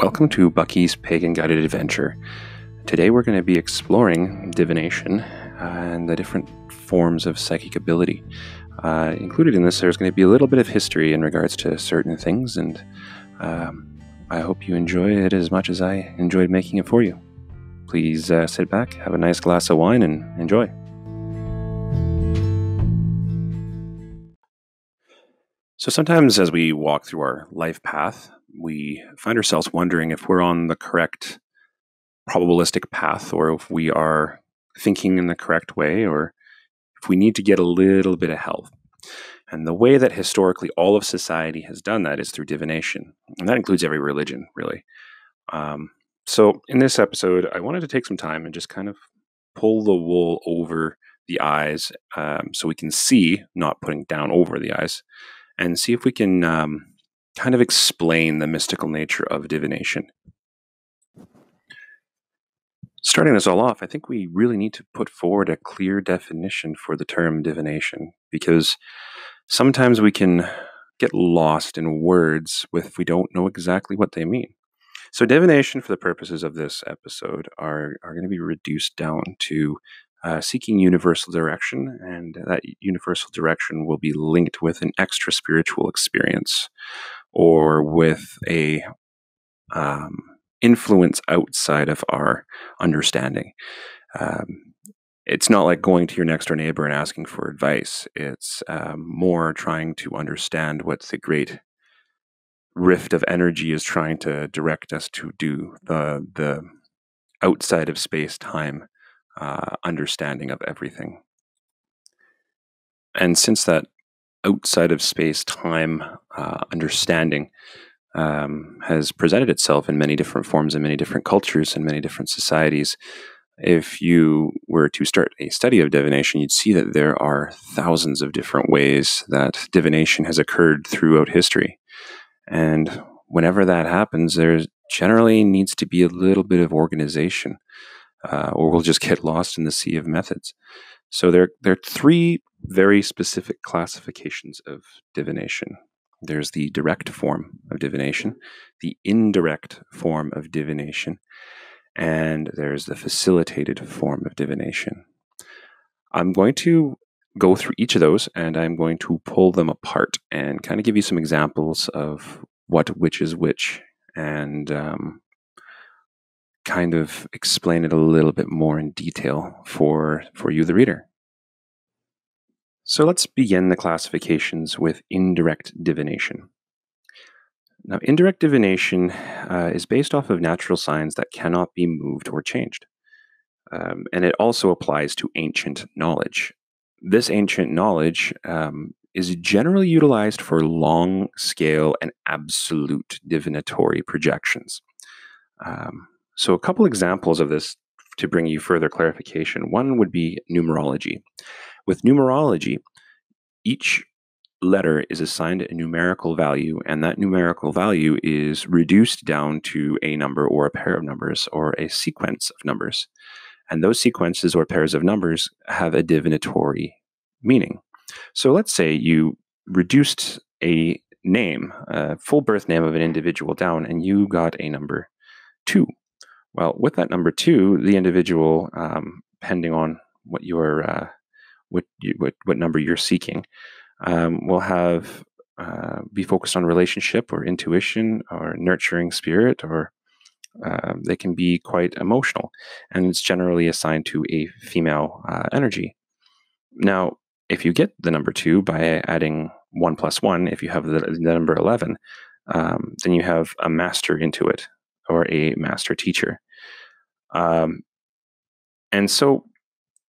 Welcome to Bucky's Pagan Guided Adventure. Today we're going to be exploring divination and the different forms of psychic ability. Included in this, there's going to be a little bit of history in regards to certain things, and I hope you enjoy it as much as I enjoyed making it for you. Please sit back, have a nice glass of wine, and enjoy. So sometimes as we walk through our life path, we find ourselves wondering if we're on the correct probabilistic path, or if we are thinking in the correct way, or if we need to get a little bit of help. And the way that historically all of society has done that is through divination. And that includes every religion, really. So in this episode, I wanted to take some time and just kind of pull the wool over the eyes so we can see, not putting down over the eyes, and see if we can kind of explain the mystical nature of divination. Starting this all off, I think we really need to put forward a clear definition for the term divination, because sometimes we can get lost in words if we don't know exactly what they mean. So divination, for the purposes of this episode, are going to be reduced down to seeking universal direction, and that universal direction will be linked with an extra spiritual experience or with a influence outside of our understanding. It's not like going to your next door neighbor and asking for advice. It's more trying to understand what the great rift of energy is trying to direct us to do, the outside of space-time understanding of everything. And since that outside of space-time understanding has presented itself in many different forms in many different cultures and many different societies, if you were to start a study of divination, you'd see that there are thousands of different ways that divination has occurred throughout history. And whenever that happens, there generally needs to be a little bit of organization, or we'll just get lost in the sea of methods. So there are three very specific classifications of divination. There's the direct form of divination, the indirect form of divination, and there's the facilitated form of divination. I'm going to go through each of those, and I'm going to pull them apart and kind of give you some examples of which is which, and kind of explain it a little bit more in detail for you, the reader. So let's begin the classifications with indirect divination. Now, indirect divination is based off of natural signs that cannot be moved or changed. And it also applies to ancient knowledge. This ancient knowledge is generally utilized for long-scale and absolute divinatory projections. So a couple examples of this to bring you further clarification. One would be numerology. With numerology, each letter is assigned a numerical value, and that numerical value is reduced down to a number or a pair of numbers or a sequence of numbers. And those sequences or pairs of numbers have a divinatory meaning. So let's say you reduced a name, a full birth name of an individual down, and you got a number 2. Well, with that number 2, the individual, depending on what your what number you're seeking, will have be focused on relationship or intuition or nurturing spirit, or they can be quite emotional, and it's generally assigned to a female energy. Now, if you get the number 2 by adding 1 plus 1, if you have the number 11, then you have a master intuit or a master teacher. And so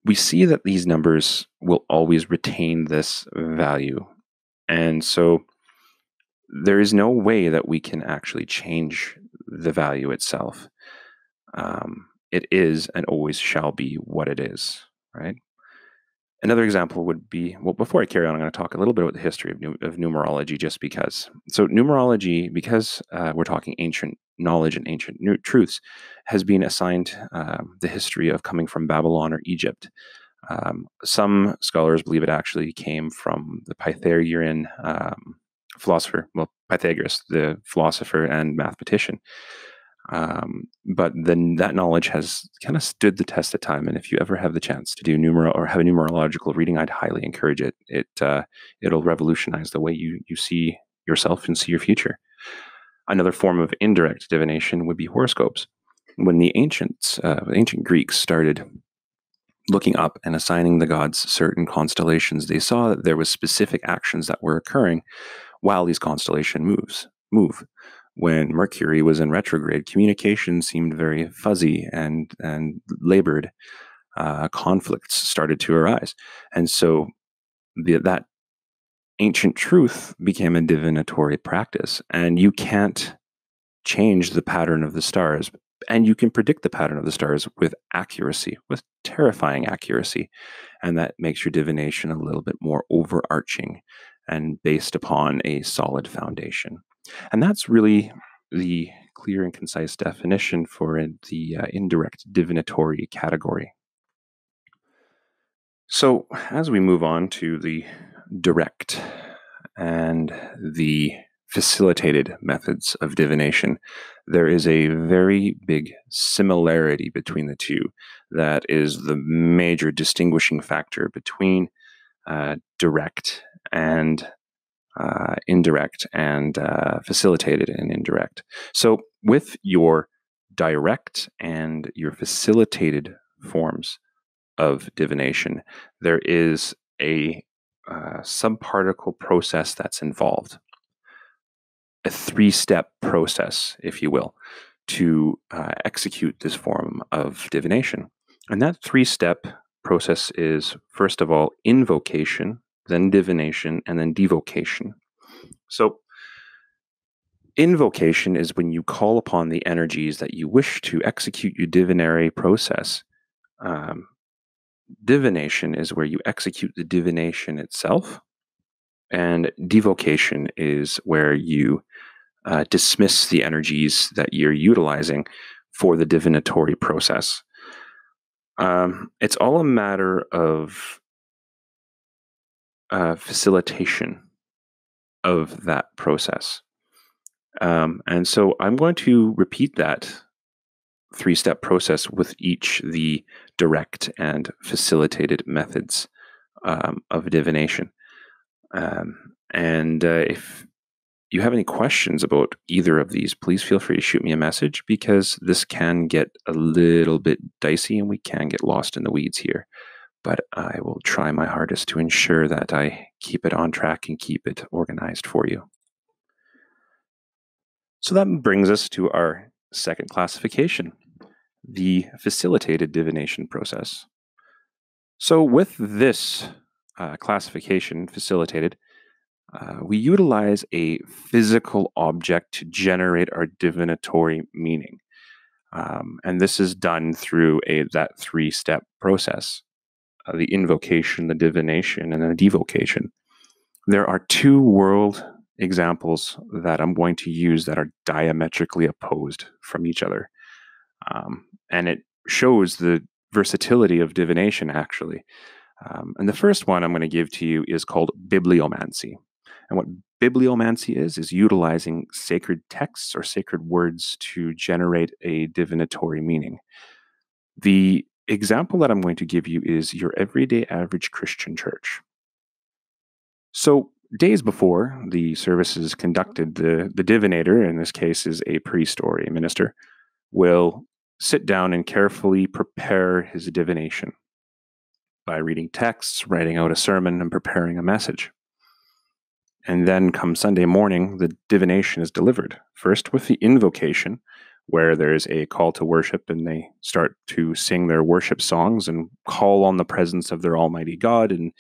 we see that these numbers will always retain this value. And so there is no way that we can actually change the value itself. It is and always shall be what it is, right? Another example would be, well, before I carry on, I'm going to talk a little bit about the history of numerology, just because. So numerology, because we're talking ancient knowledge and ancient truths, has been assigned the history of coming from Babylon or Egypt. Some scholars believe it actually came from the Pythagorean philosopher, Pythagoras, the philosopher and mathematician. But then that knowledge has kind of stood the test of time. And if you ever have the chance to do have a numerological reading, I'd highly encourage it. It'll revolutionize the way you see yourself and see your future. Another form of indirect divination would be horoscopes. When the ancient Greeks started looking up and assigning the gods certain constellations, they saw that there was specific actions that were occurring while these constellations move. When Mercury was in retrograde, communication seemed very fuzzy and labored. Conflicts started to arise, and so that ancient truth became a divinatory practice. And you can't change the pattern of the stars, and you can predict the pattern of the stars with accuracy, with terrifying accuracy, and that makes your divination a little bit more overarching and based upon a solid foundation. And that's really the clear and concise definition for the indirect divinatory category. So, as we move on to the direct and the facilitated methods of divination, there is a very big similarity between the two that is the major distinguishing factor between direct and indirect and facilitated and indirect. So, with your direct and your facilitated forms of divination, there is a subparticle process that's involved, a 3-step process, if you will, to execute this form of divination. And that 3-step process is, first of all, invocation, then divination, and then devocation. So, invocation is when you call upon the energies that you wish to execute your divinary process. Divination is where you execute the divination itself, and devocation is where you dismiss the energies that you're utilizing for the divinatory process. It's all a matter of facilitation of that process. And so I'm going to repeat that 3-step process with each the direct and facilitated methods of divination. And if you have any questions about either of these, please feel free to shoot me a message, because this can get a little bit dicey and we can get lost in the weeds here. But I will try my hardest to ensure that I keep it on track and keep it organized for you. So that brings us to our second classification, the facilitated divination process. So with this classification, facilitated, we utilize a physical object to generate our divinatory meaning. And this is done through that 3-step process, the invocation, the divination, and the devocation. There are 2 world examples that I'm going to use that are diametrically opposed from each other. And it shows the versatility of divination, actually. And the first one I'm going to give to you is called Bibliomancy. And what Bibliomancy is utilizing sacred texts or sacred words to generate a divinatory meaning. The example that I'm going to give you is your everyday average Christian church. So days before the service is conducted, the divinator, in this case is a priest or a minister, will sit down and carefully prepare his divination by reading texts, writing out a sermon, and preparing a message. And then come Sunday morning, the divination is delivered, first with the invocation, where there's a call to worship and they start to sing their worship songs and call on the presence of their Almighty God, and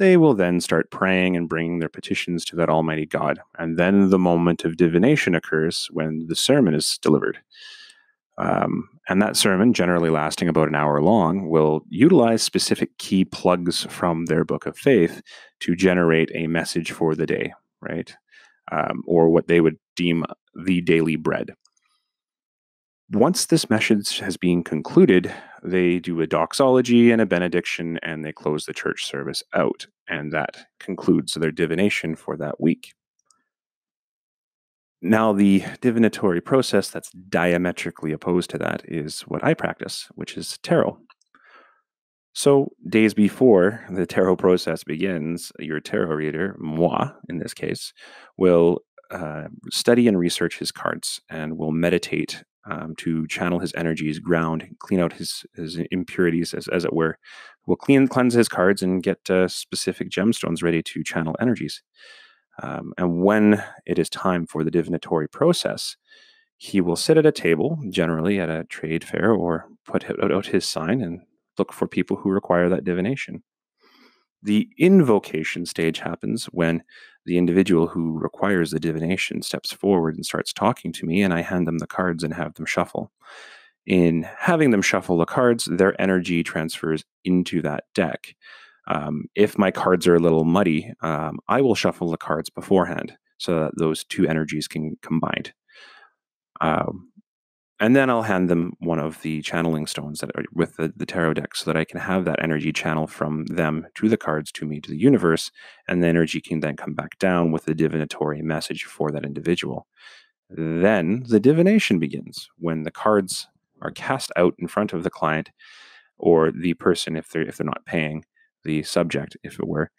they will then start praying and bringing their petitions to that Almighty God. And then the moment of divination occurs when the sermon is delivered. And that sermon, generally lasting about an hour long, will utilize specific key plugs from their book of faith to generate a message for the day, right? Or what they would deem the daily bread. Once this message has been concluded, they do a doxology and a benediction, and they close the church service out. And that concludes their divination for that week. Now, the divinatory process that's diametrically opposed to that is what I practice, which is tarot. So, days before the tarot process begins, your tarot reader, moi in this case, will study and research his cards and will meditate to channel his energies, ground, clean out his impurities, as it were. Will cleanse his cards and get specific gemstones ready to channel energies. And when it is time for the divinatory process, he will sit at a table, generally at a trade fair, or put out his sign and look for people who require that divination. The invocation stage happens when the individual who requires the divination steps forward and starts talking to me, and I hand them the cards and have them shuffle. In having them shuffle the cards, their energy transfers into that deck. If my cards are a little muddy, I will shuffle the cards beforehand so that those two energies can combine. And then I'll hand them one of the channeling stones that are with the tarot deck so that I can have that energy channel from them to the cards, to me, to the universe, and the energy can then come back down with the divinatory message for that individual. Then the divination begins when the cards are cast out in front of the client or the person, if they're not paying, the subject, if it were.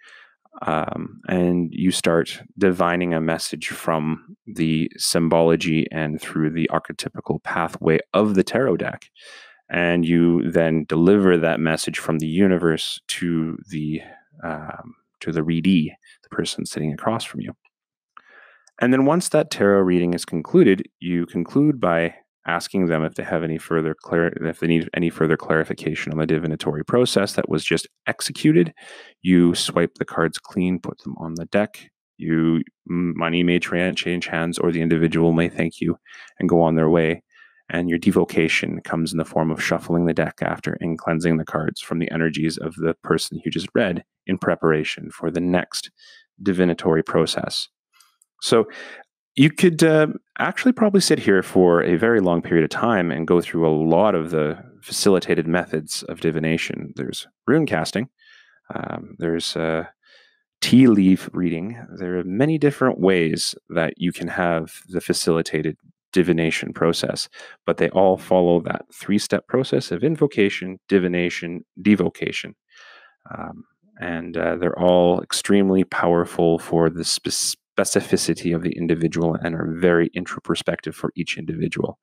And you start divining a message from the symbology and through the archetypical pathway of the tarot deck. And you then deliver that message from the universe to the readee, the person sitting across from you. And then once that tarot reading is concluded, you conclude by asking them if they have any further if they need any further clarification on the divinatory process that was just executed. You swipe the cards clean, put them on the deck. Money may change hands, or the individual may thank you and go on their way. And your devocation comes in the form of shuffling the deck after and cleansing the cards from the energies of the person you just read in preparation for the next divinatory process. So you could actually probably sit here for a very long period of time and go through a lot of the facilitated methods of divination. There's rune casting. There's tea leaf reading. There are many different ways that you can have the facilitated divination process, but they all follow that 3-step process of invocation, divination, devocation. And they're all extremely powerful for the specificity of the individual and are very introspective for each individual.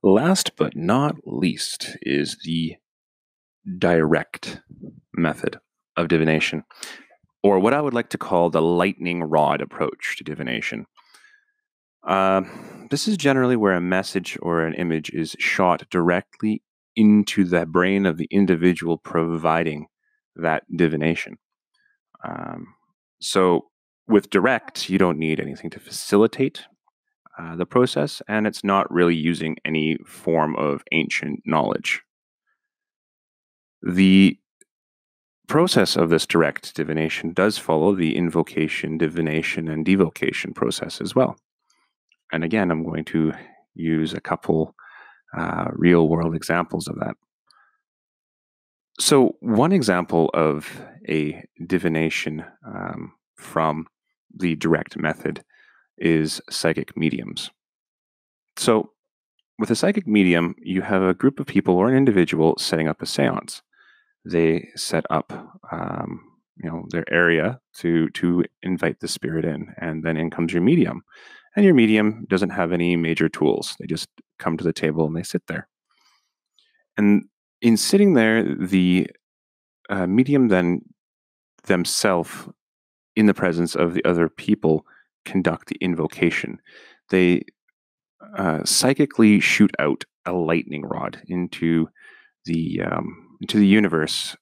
Last but not least is the direct method of divination, or what I would like to call the lightning rod approach to divination. This is generally where a message or an image is shot directly into the brain of the individual providing that divination. So with direct, you don't need anything to facilitate the process, and it's not really using any form of ancient knowledge. The process of this direct divination does follow the invocation, divination, and devocation process as well. And again, I'm going to use a couple real-world examples of that. So one example of a divination from the direct method is psychic mediums. So with a psychic medium, you have a group of people or an individual setting up a seance. They set up their area to invite the spirit in, and then in comes your medium. And your medium doesn't have any major tools. They just come to the table and they sit there. And in sitting there, the medium then themselves, in the presence of the other people, conduct the invocation. They psychically shoot out a lightning rod into the universe,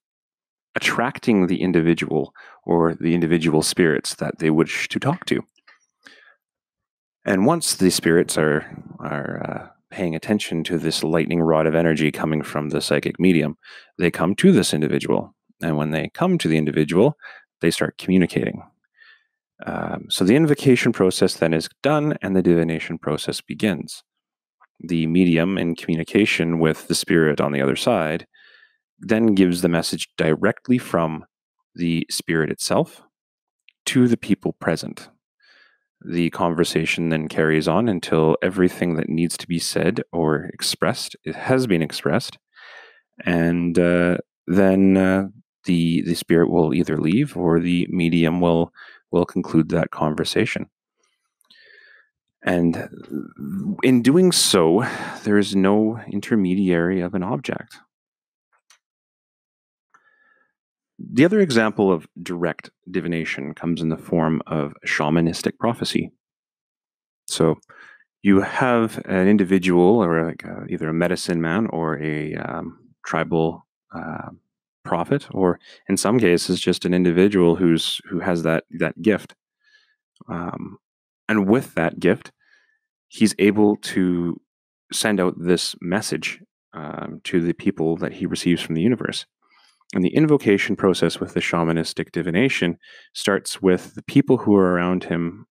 attracting the individual or the individual spirits that they wish to talk to. And once the spirits are paying attention to this lightning rod of energy coming from the psychic medium, they come to this individual. And when they come to the individual, they start communicating. So the invocation process then is done and the divination process begins. The medium, in communication with the spirit on the other side, then gives the message directly from the spirit itself to the people present. The conversation then carries on until everything that needs to be said or expressed has been expressed, and then the spirit will either leave or the medium will conclude that conversation. And in doing so, there is no intermediary of an object. The other example of direct divination comes in the form of shamanistic prophecy. So you have an individual, or either a medicine man or a tribal prophet, or in some cases just an individual who has that gift. And with that gift, he's able to send out this message to the people that he receives from the universe. And the invocation process with the shamanistic divination starts with the people who are around him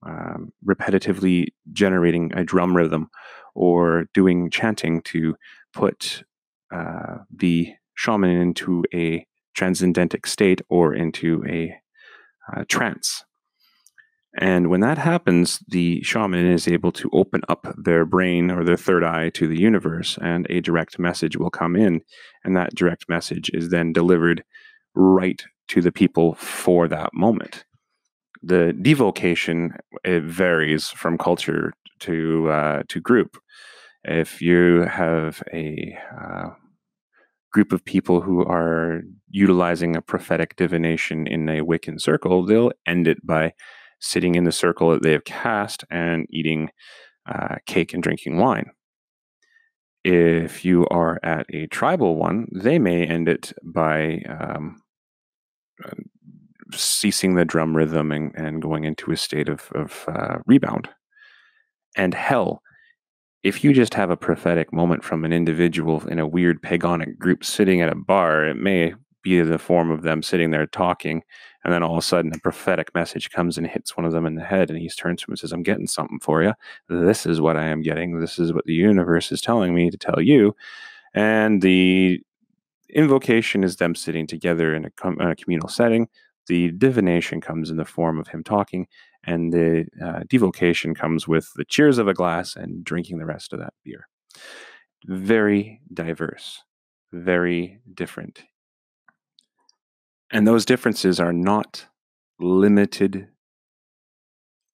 repetitively generating a drum rhythm or doing chanting to put the shaman into a transcendentic state or into a trance. And when that happens, the shaman is able to open up their brain or their third eye to the universe, and a direct message will come in. And that direct message is then delivered right to the people for that moment. The devocation, it varies from culture to group. If you have a group of people who are utilizing a prophetic divination in a Wiccan circle, they'll end it by sitting in the circle that they have cast and eating cake and drinking wine. If you are at a tribal one, they may end it by ceasing the drum rhythm and going into a state of rebound. And hell, if you just have a prophetic moment from an individual in a weird pagonic group sitting at a bar, it may be the form of them sitting there talking, and then all of a sudden a prophetic message comes and hits one of them in the head, and he turns to him and says, "I'm getting something for you. This is what I am getting. This is what the universe is telling me to tell you." And the invocation is them sitting together in a communal setting. The divination comes in the form of him talking, and the devocation comes with the cheers of a glass and drinking the rest of that beer. Very diverse, very different. And those differences are not limited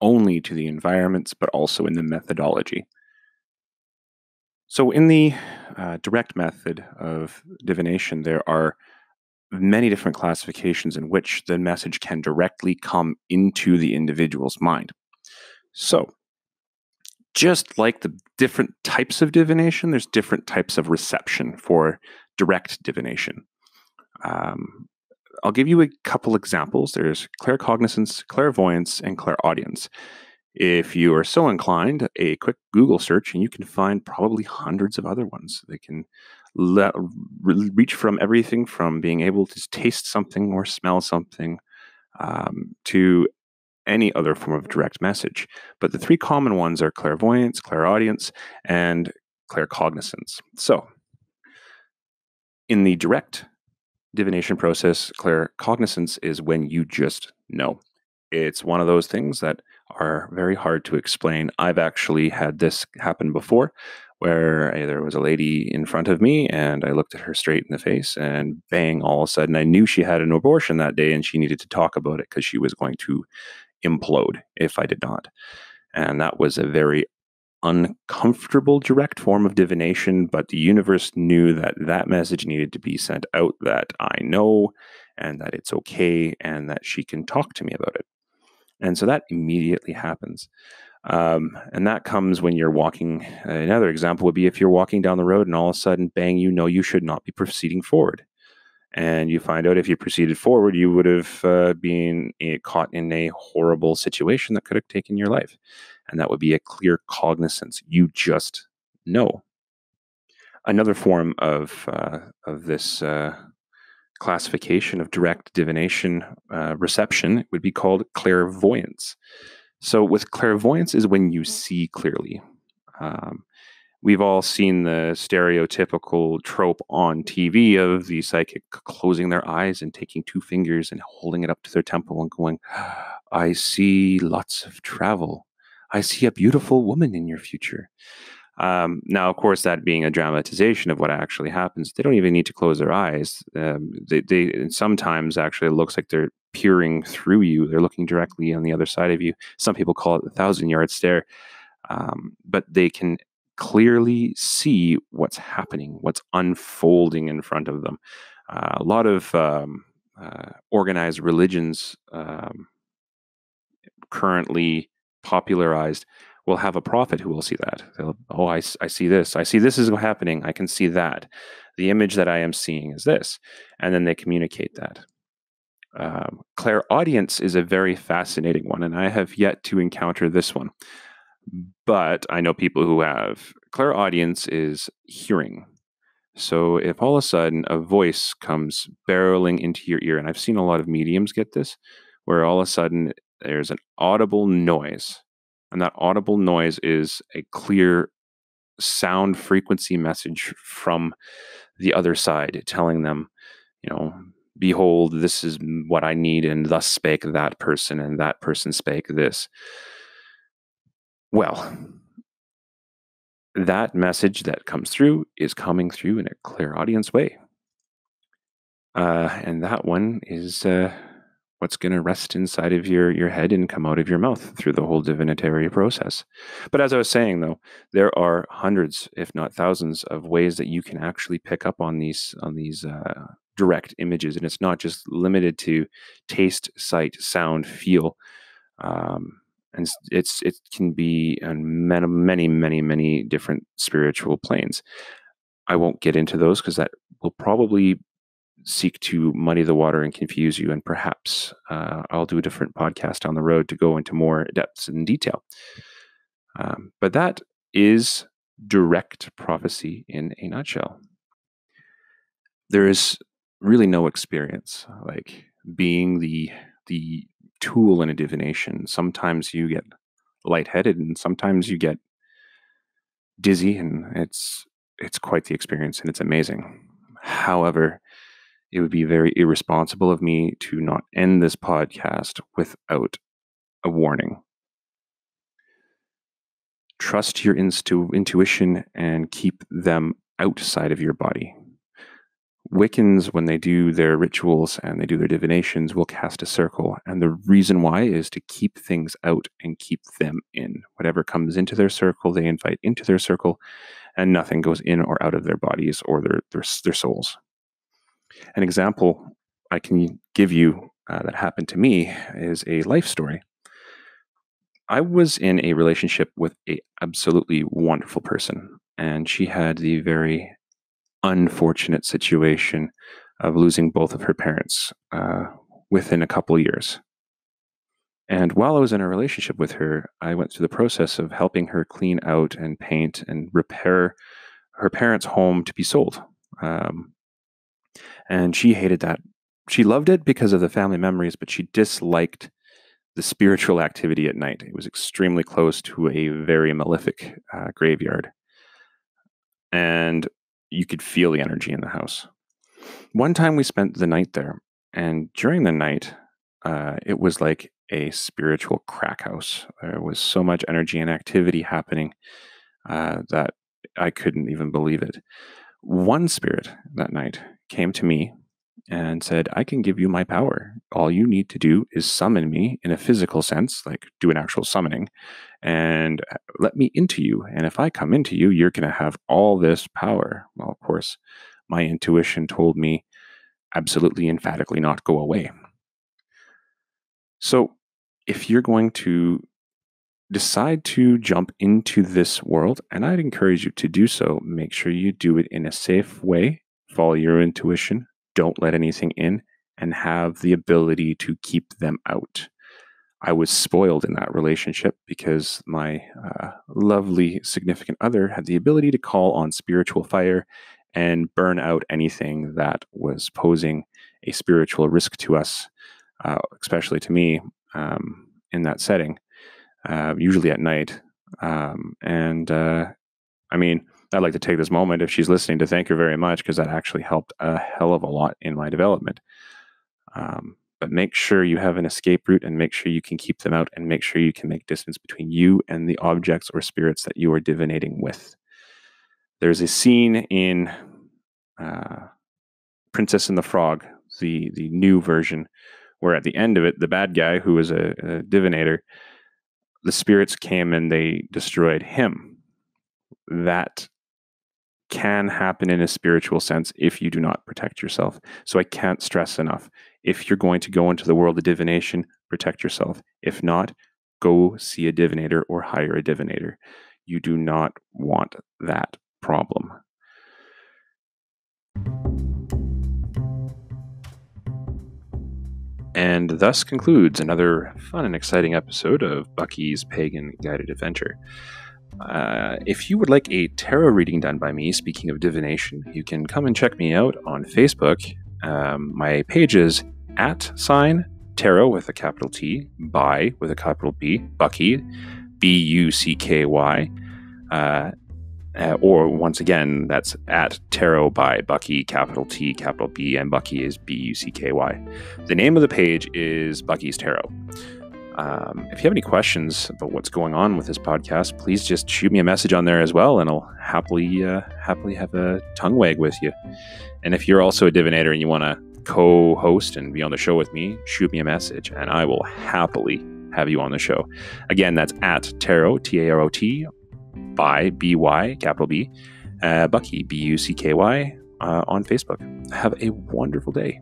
only to the environments, but also in the methodology. So in the direct method of divination, there are many different classifications in which the message can directly come into the individual's mind. So, just like the different types of divination, there's different types of reception for direct divination. I'll give you a couple examples. There's claircognizance, clairvoyance, and clairaudience. If you are so inclined, a quick Google search and you can find probably hundreds of other ones. They can reach from everything from being able to taste something or smell something to any other form of direct message. But the three common ones are clairvoyance, clairaudience, and claircognizance. So in the direct divination process, claircognizance is when you just know. It's one of those things that are very hard to explain. I've actually had this happen before where there was a lady in front of me and I looked at her straight in the face and bang, all of a sudden I knew she had an abortion that day and she needed to talk about it because she was going to implode if I did not. And that was a very uncomfortable direct form of divination, but the universe knew that that message needed to be sent out, that I know and that it's okay and that she can talk to me about it. And so that immediately happens. And that comes when you're walking. Another example would be if you're walking down the road and all of a sudden, bang, you know you should not be proceeding forward. And you find out if you proceeded forward, you would have been caught in a horrible situation that could have taken your life. And that would be a clear cognizance. You just know. Another form of this classification of direct divination reception would be called clairvoyance. So with clairvoyance is when you see clearly. We've all seen the stereotypical trope on TV of the psychic closing their eyes and taking two fingers and holding it up to their temple and going, "I see lots of travel." I see a beautiful woman in your future. Now, of course, that being a dramatization of what actually happens, they don't even need to close their eyes. They sometimes actually it looks like they're peering through you. They're looking directly on the other side of you. Some people call it the 1,000-yard stare, but they can clearly see what's happening, what's unfolding in front of them. A lot of organized religions currently popularized will have a prophet who will see that. I see this. I see this is happening. I can see that. The image that I am seeing is this. And then they communicate that. Clairaudience is a very fascinating one, and I have yet to encounter this one. But I know people who have. Clairaudience is hearing. So if all of a sudden a voice comes barreling into your ear, and I've seen a lot of mediums get this, where all of a sudden there's an audible noise, and that audible noise is a clear sound frequency message from the other side telling them, behold, this is what I need, and thus spake that person, and that person spake this. Well, that message that comes through is coming through in a clairaudience way. And that one is what's going to rest inside of your head and come out of your mouth through the whole divinatory process. But as I was saying, though, there are hundreds, if not thousands, of ways that you can actually pick up on these direct images, and it's not just limited to taste, sight, sound, feel. And it can be on many different spiritual planes. I won't get into those because that will probably seek to muddy the water and confuse you. And perhaps I'll do a different podcast down the road to go into more depths and detail. But that is direct prophecy in a nutshell. There is really no experience like being the tool in a divination. Sometimes you get lightheaded and sometimes you get dizzy, and it's quite the experience, and it's amazing. However, it would be very irresponsible of me to not end this podcast without a warning. Trust your intuition and keep them outside of your body. Wiccans, when they do their rituals and they do their divinations, will cast a circle. And the reason why is to keep things out and keep them in. Whatever comes into their circle, they invite into their circle, and nothing goes in or out of their bodies or their souls. An example I can give you that happened to me is a life story. I was in a relationship with an absolutely wonderful person, and she had the very unfortunate situation of losing both of her parents within a couple years. And while I was in a relationship with her, I went through the process of helping her clean out and paint and repair her parents' home to be sold. And she hated that. She loved it because of the family memories, but she disliked the spiritual activity at night. It was extremely close to a very malefic graveyard. And you could feel the energy in the house. One time we spent the night there, and during the night, it was like a spiritual crack house. There was so much energy and activity happening that I couldn't even believe it. One spirit that night came to me and said, I can give you my power. All you need to do is summon me in a physical sense, like do an actual summoning, and let me into you. And if I come into you, you're going to have all this power. Well, of course, my intuition told me absolutely emphatically not go away. So if you're going to decide to jump into this world, and I'd encourage you to do so, make sure you do it in a safe way, follow your intuition, don't let anything in, and have the ability to keep them out. I was spoiled in that relationship because my lovely significant other had the ability to call on spiritual fire and burn out anything that was posing a spiritual risk to us, especially to me in that setting, usually at night. I mean, I'd like to take this moment, if she's listening, to thank her very much, because that actually helped a hell of a lot in my development. but make sure you have an escape route and make sure you can keep them out and make sure you can make distance between you and the objects or spirits that you are divinating with. There's a scene in Princess and the Frog, the new version, where at the end of it, the bad guy who was a divinator, the spirits came and they destroyed him. That can happen in a spiritual sense if you do not protect yourself. So I can't stress enough. If you're going to go into the world of divination, protect yourself. If not, go see a divinator or hire a divinator. You do not want that problem. And thus concludes another fun and exciting episode of Bucky's Pagan Guided Adventure. If you would like a tarot reading done by me, speaking of divination, you can come and check me out on Facebook. My page is @tarot with a capital T, by with a capital B, Bucky, Bucky. Or once again, that's @tarot by Bucky, capital T, capital B, and Bucky is Bucky. The name of the page is Bucky's Tarot. If you have any questions about what's going on with this podcast, please just shoot me a message on there as well, and I'll happily have a tongue wag with you. And if you're also a divinator and you want to co-host and be on the show with me, shoot me a message, and I will happily have you on the show. Again, that's @tarot, TAROT, by BY, capital B, Bucky, BUCKY, on Facebook. Have a wonderful day.